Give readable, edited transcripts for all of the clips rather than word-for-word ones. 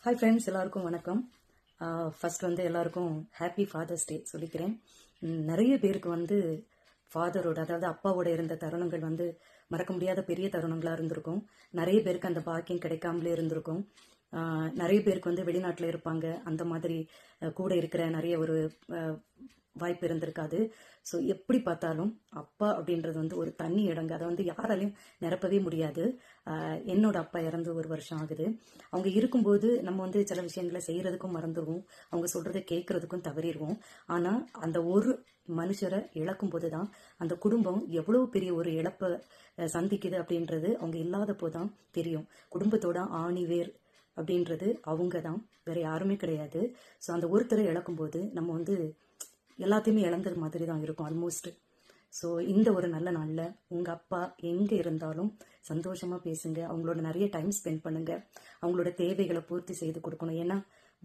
Hi friends, எல்லாருக்கும் வணக்கம். First எல்லாருக்கும் ஹாப்பி ஃபாதர்ஸ் டே சொல்லிக்கிறேன். நிறைய பேருக்கு ஃபாதரோட, அதாவது அப்பாவோட இருந்த தருணங்கள் மறக்க முடியாத பெரிய தருணங்களாக இருந்திருக்கும். நிறைய பேருக்கு அந்த பாக்கியம் கிடைக்காமலே இருந்திருக்கும். நிறைய பேருக்கு வெளிநாட்டில் இருப்பாங்க, அந்த மாதிரி கூட இருக்கிற நிறைய ஒரு வாய்ப்பு இருந்திருக்காது. ஸோ எப்படி பார்த்தாலும் அப்பா அப்படின்றது ஒரு தனி இடங்க, அதை யாராலையும் நிரப்பவே முடியாது. என்னோட அப்பா இறந்து 1 வருஷம் ஆகுது. அவங்க இருக்கும்போது நம்ம சில விஷயங்களை செய்யறதுக்கும் மறந்துடுவோம், அவங்க சொல்றதை கேட்கறதுக்கும் தவறிடுவோம். ஆனால் அந்த ஒரு மனுஷரை இழக்கும் போது தான் அந்த குடும்பம் எவ்வளவு பெரிய ஒரு இழப்பை சந்திக்குது அப்படின்றது அவங்க இல்லாத போதான் தெரியும். குடும்பத்தோட ஆணிவேர் அப்படின்றது அவங்க தான், வேற யாருமே கிடையாது. ஸோ அந்த ஒருத்தரை இழக்கும்போது நம்ம எல்லாத்தையுமே இழந்தது மாதிரி தான் இருக்கும் ஆல்மோஸ்ட். ஸோ இந்த ஒரு நல்ல நாளில் உங்கள் அப்பா எங்கே இருந்தாலும் சந்தோஷமாக பேசுங்க, அவங்களோட நிறைய டைம் ஸ்பெண்ட் பண்ணுங்க, அவங்களோட தேவைகளை பூர்த்தி செய்து கொடுக்கணும். ஏன்னா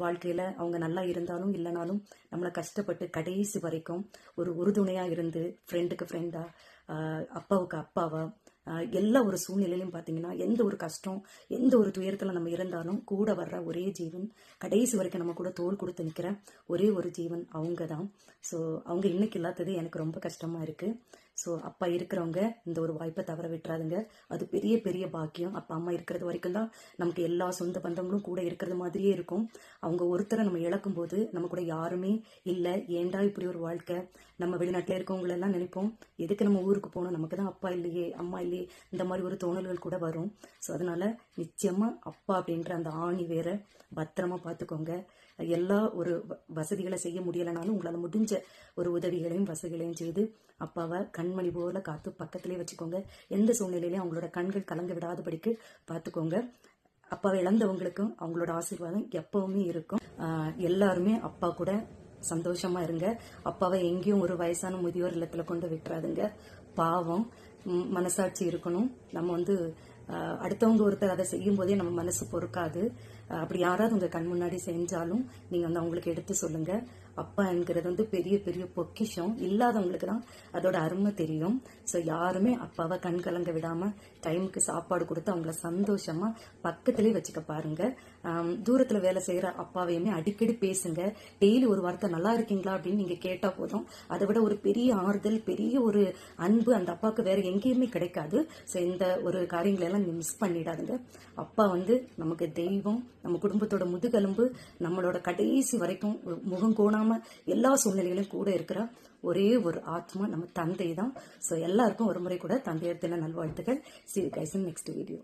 வாழ்க்கையில் அவங்க நல்லா இருந்தாலும் இல்லைனாலும் நம்மளை கஷ்டப்பட்டு கடைசி வரைக்கும் ஒரு உறுதுணையாக இருந்து, ஃப்ரெண்டுக்கு ஃப்ரெண்டாக, அப்பாவுக்கு அப்பாவா, எல்லா ஒரு சூழ்நிலையிலும் பார்த்தீங்கன்னா எந்த ஒரு கஷ்டம், எந்த ஒரு துயரத்தில் நம்ம இருந்தாலும் கூட வர்ற ஒரே ஜீவன், கடைசி வரைக்கும் நம்ம கூட தோள் கொடுத்து நிற்கிற ஒரே ஒரு ஜீவன் அவங்க தான். ஸோ அவங்க இன்னைக்கு இல்லாதது எனக்கு ரொம்ப கஷ்டமாக இருக்குது. ஸோ அப்பா இருக்கிறவங்க இந்த ஒரு வாய்ப்பை தவற விட்டுறாதுங்க. அது பெரிய பெரிய பாக்கியம். அப்பா அம்மா இருக்கிறது வரைக்கும் தான் நமக்கு எல்லா சொந்த பந்தங்களும் கூட இருக்கிறது மாதிரியே இருக்கும். அவங்க ஒருத்தரை நம்ம இழக்கும் போது நம்ம கூட யாருமே இல்லை. ஏண்டா இப்படி ஒரு வாழ்க்கை, நம்ம வெளிநாட்டில் இருக்கவங்களெல்லாம் நினைப்போம், எதுக்கு நம்ம ஊருக்கு போகணும், நமக்கு தான் அப்பா இல்லையே அம்மா இல்லையே, இந்த மாதிரி ஒரு தோணல்கள் கூட வரும். ஸோ அதனால நிச்சயமாக அப்பா அப்படின்ற அந்த ஆணி வேற பத்திரமா பார்த்துக்கோங்க. எல்லா ஒரு வசதிகளை செய்ய முடியலைனாலும் உங்களால் முடிஞ்ச ஒரு உதவிகளையும் வசதிகளையும் செய்து அப்பாவை கண்மணி போல காத்து பக்கத்திலே வச்சுக்கோங்க. எந்த சூழ்நிலையிலையும் அவங்களோட கண்கள் கலங்க விடாதபடிக்கு பார்த்துக்கோங்க. அப்பாவை இழந்தவங்களுக்கும் அவங்களோட ஆசீர்வாதம் எப்பவுமே இருக்கும். எல்லாருமே அப்பா கூட சந்தோஷமா இருங்க. அப்பாவை எங்கேயும் ஒரு வயசான முதியோர் இல்லத்துல கொண்டு விட்டுறாதுங்க. பாவம், மனசாட்சி இருக்கணும். நம்ம அடுத்தவங்க ஒருத்தர் அதை செய்யும் போதே நம்ம மனசு பொறுக்காது. அப்படி யாராவது உங்க கண் முன்னாடி செஞ்சாலும் நீங்க அவங்களுக்கு எடுத்து சொல்லுங்க. அப்பா என்கிறது பெரிய பெரிய பொக்கிஷம். இல்லாதவங்களுக்கு தான் அதோட அருமை தெரியும். ஸோ யாருமே அப்பாவை கண் கலங்க விடாம டைமுக்கு சாப்பாடு கொடுத்து அவங்கள சந்தோஷமா பக்கத்திலே வச்சுக்க பாருங்க. தூரத்துல வேலை செய்யற அப்பாவையுமே அடிக்கடி பேசுங்க. டெய்லி ஒரு வார்த்தை நல்லா இருக்கீங்களா அப்படின்னு நீங்க கேட்டா போதும். அதை விட ஒரு பெரிய ஆறுதல், பெரிய ஒரு அன்பு அந்த அப்பாவுக்கு வேற எங்கேயுமே கிடைக்காது. ஸோ இந்த ஒரு காரியங்களை எல்லாம் நீங்க மிஸ் பண்ணிடாதுங்க. அப்பா நமக்கு தெய்வம், நம்ம குடும்பத்தோட முதுகெலும்பு, நம்மளோட கடைசி வரைக்கும் முகம் கோணாம எல்லா சூழ்நிலைகளும் கூட இருக்கிற ஒரே ஒரு ஆத்மா நம்ம தந்தை தான். ஸோ எல்லாருக்கும் ஒரு முறை கூட தந்தையர் தின நல்வாழ்த்துக்கள். See you guys in next video.